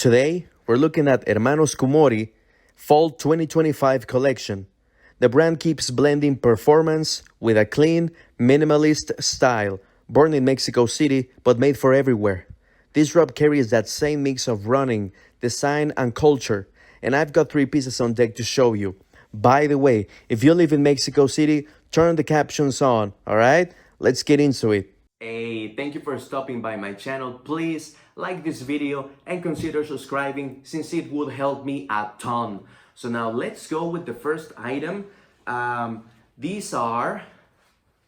Today, we're looking at Hermanos Koumori Fall 2025 collection. The brand keeps blending performance with a clean, minimalist style, born in Mexico City but made for everywhere. This drop carries that same mix of running, design, and culture, and I've got 3 pieces on deck to show you. By the way, if you live in Mexico City, turn the captions on, alright? Let's get into it. Hey, thank you for stopping by my channel. Please like this video and consider subscribing since it would help me a ton. So now let's go with the first item. These are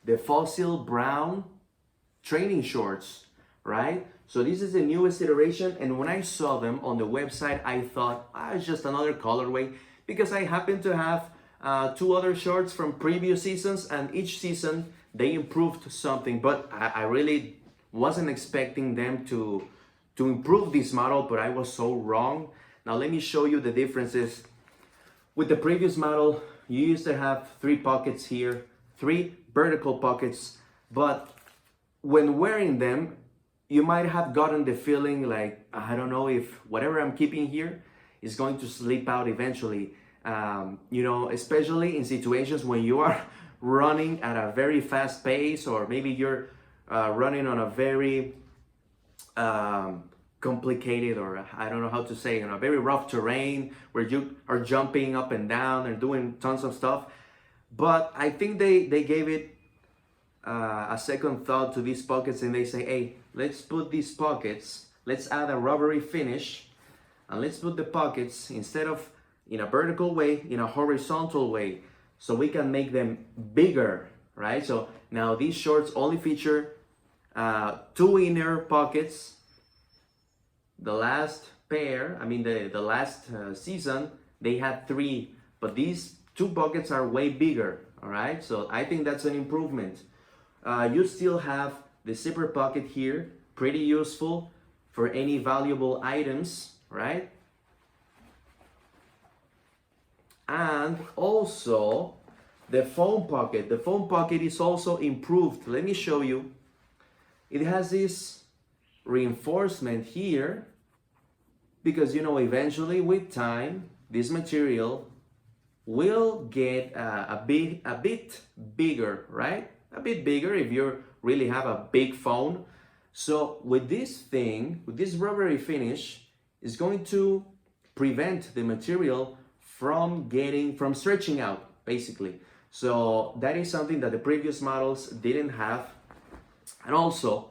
the fossil brown training shorts, right? So this is the newest iteration, and when I saw them on the website, I thought, it's just another colorway, because I happen to have 2 other shorts from previous seasons, and each season they improved something, but I really wasn't expecting them to improve this model, but I was so wrong. Now let me show you the differences. With the previous model, you used to have 3 pockets here, 3 vertical pockets, but when wearing them, you might have gotten the feeling like, I don't know if whatever I'm keeping here is going to slip out eventually. Especially in situations when you are running at a very fast pace, or maybe you're running on a very complicated, or I don't know how to say, a very rough terrain where you are jumping up and down and doing tons of stuff. But I think they gave it a second thought to these pockets, and they say, hey, let's put these pockets, let's add a rubbery finish, and let's put the pockets, instead of in a vertical way, in a horizontal way, so we can make them bigger, right? So now these shorts only feature 2 inner pockets. The last pair, the last season, they had 3, but these 2 pockets are way bigger, all right? So I think that's an improvement. You still have the zipper pocket here, pretty useful for any valuable items, right? And also the phone pocket. The phone pocket is also improved. Let me show you. It has this reinforcement here, because eventually with time this material will get a bit bigger, right? A bit bigger if you really have a big phone. So with this thing, with this rubbery finish, is going to prevent the material from stretching out, basically. So that is something that the previous models didn't have. And also,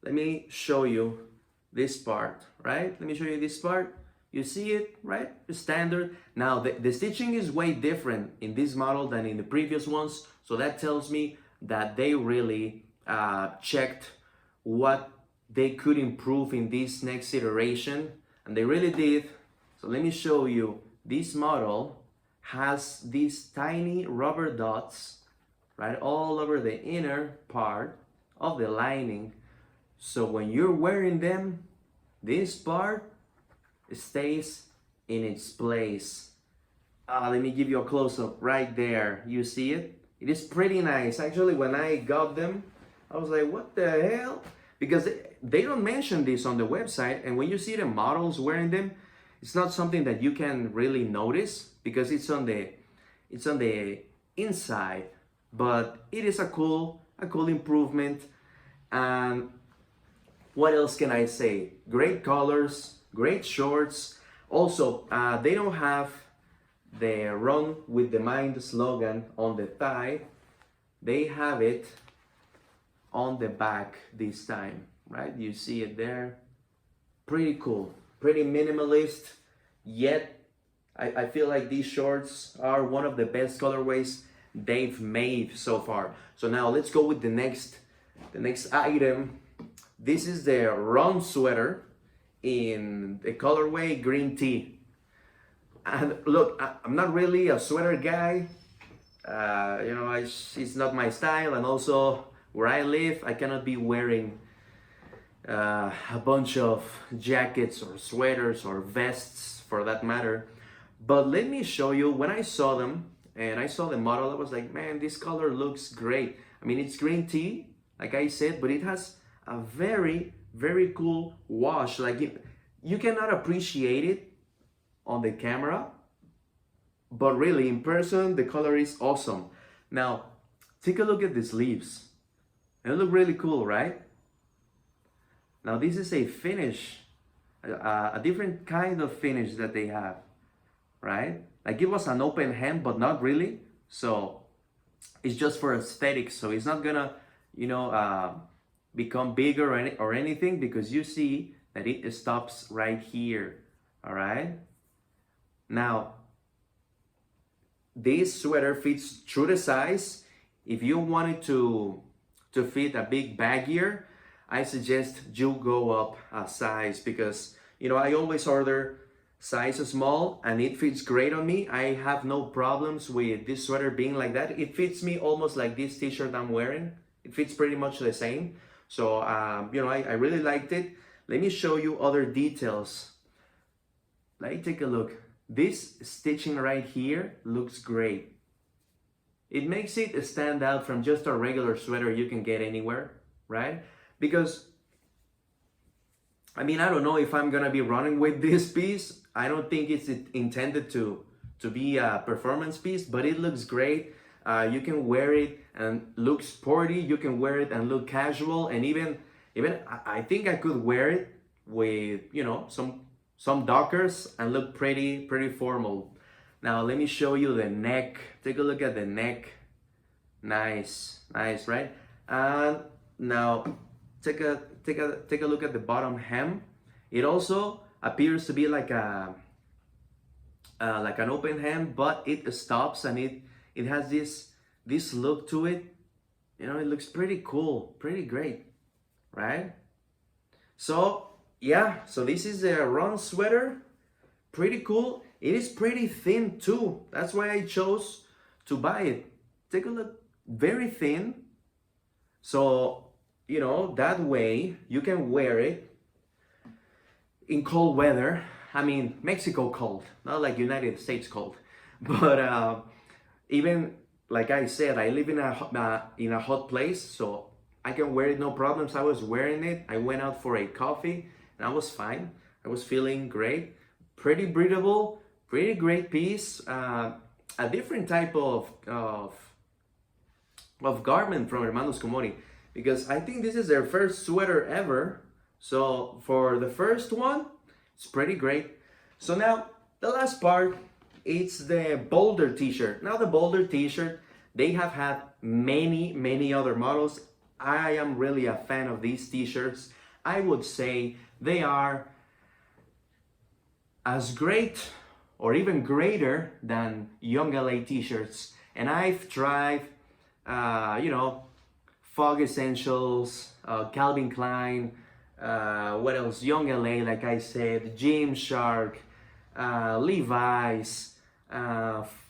let me show you this part, right? Let me show you this part. You see it, right? The standard. Now, the stitching is way different in this model than in the previous ones. So that tells me that they really checked what they could improve in this next iteration. And they really did. So let me show you. This model has these tiny rubber dots, right, all over the inner part of the lining. So when you're wearing them, this part stays in its place. Let me give you a close-up right there. You see it? It is pretty nice. Actually, when I got them, I was like, what the hell? Because they don't mention this on the website, and when you see the models wearing them, it's not something that you can really notice because it's on the inside. But it is a cool improvement. And what else can I say? Great colors, great shorts. Also, they don't have the Run with the Mind slogan on the thigh. They have it on the back this time, right? You see it there. Pretty cool, pretty minimalist, yet I feel like these shorts are one of the best colorways they've made so far. So now let's go with the next item. This is the Run sweater in the colorway green tea. And look, I'm not really a sweater guy. It's not my style, and also where I live, I cannot be wearing a bunch of jackets or sweaters or vests for that matter. But let me show you, when I saw them and I saw the model, I was like, man, this color looks great. It's green tea, like I said, but it has a very, very cool wash. Like, you cannot appreciate it on the camera, but really in person the color is awesome. Now take a look at the sleeves. They look really cool, right? Now this is a finish, a different kind of finish that they have, right? Like it was an open hem, but not really. So it's just for aesthetics. So it's not gonna, become bigger or anything, because you see that it stops right here. All right. Now this sweater fits true to size. If you wanted to fit a big baggier, I suggest you go up a size, because I always order size small and it fits great on me. I have no problems with this sweater being like that. It fits me almost like this t-shirt I'm wearing. It fits pretty much the same. So I really liked it. Let me show you other details. Let me take a look. This stitching right here looks great. It makes it stand out from just a regular sweater you can get anywhere, right? Because I don't know if I'm gonna be running with this piece. I don't think it's intended to be a performance piece, but it looks great. You can wear it and look sporty. You can wear it and look casual, and even I think I could wear it with some dockers and look pretty formal. Now let me show you the neck. Take a look at the neck. Nice, right? And now take a look at the bottom hem. It also appears to be like an open hem, but it stops and it has this look to it. It looks pretty cool, pretty great, right? So yeah, so this is a run sweater, pretty cool. It is pretty thin too. That's why I chose to buy it. Take a look, very thin. So that way you can wear it in cold weather. Mexico cold, not like United States cold. But even like I said, I live in a hot place, so I can wear it no problems. I was wearing it. I went out for a coffee and I was fine. I was feeling great. Pretty breathable, pretty great piece. A different type of garment from Hermanos Koumori, because I think this is their first sweater ever. So for the first one, it's pretty great. So now the last part, it's the Boulder t-shirt. Now the Boulder t-shirt, they have had many other models. I am really a fan of these t-shirts. I would say they are as great or even greater than Young LA t-shirts. And I've tried, Fog Essentials, Calvin Klein, what else? Young LA, like I said, Gymshark, Levi's,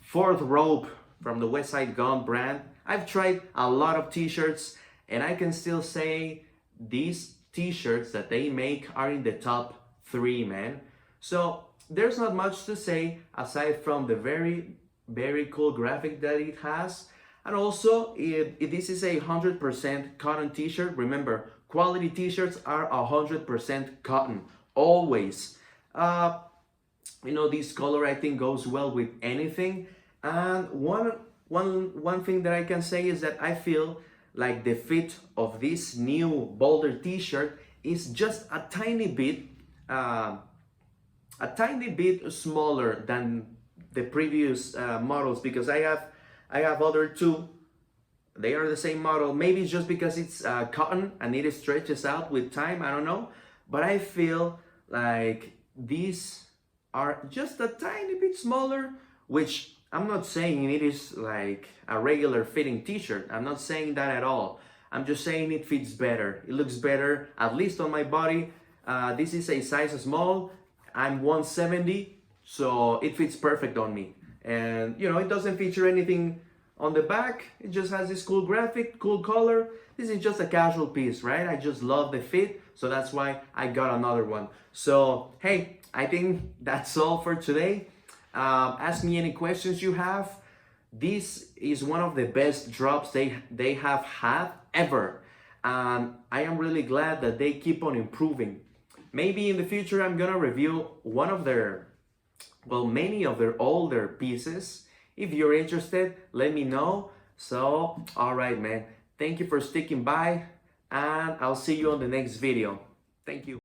Fourth Rope from the West Side Gun brand. I've tried a lot of t-shirts, and I can still say these t-shirts that they make are in the top 3, man. So there's not much to say aside from the very cool graphic that it has. And also, this is a 100% cotton t-shirt. Remember, quality t-shirts are 100% cotton, always. This color I think goes well with anything. And one thing that I can say is that I feel like the fit of this new Boulder t-shirt is just a tiny bit smaller than the previous models, because I have other two. They are the same model. Maybe it's just because it's cotton and it stretches out with time. I don't know. But I feel like these are just a tiny bit smaller, which I'm not saying it is like a regular fitting t-shirt. I'm not saying that at all. I'm just saying it fits better. It looks better, at least on my body. This is a size small. I'm 170, so it fits perfect on me. And it doesn't feature anything on the back. It just has this cool graphic, cool color. This is just a casual piece, right? I just love the fit, so that's why I got another one. So hey, I think that's all for today. Ask me any questions you have. This is one of the best drops they have had ever. I am really glad that they keep on improving. Maybe in the future I'm gonna review one of their, well, many of their older pieces. If you're interested, let me know. So, all right, man. Thank you for sticking by, and I'll see you on the next video. Thank you.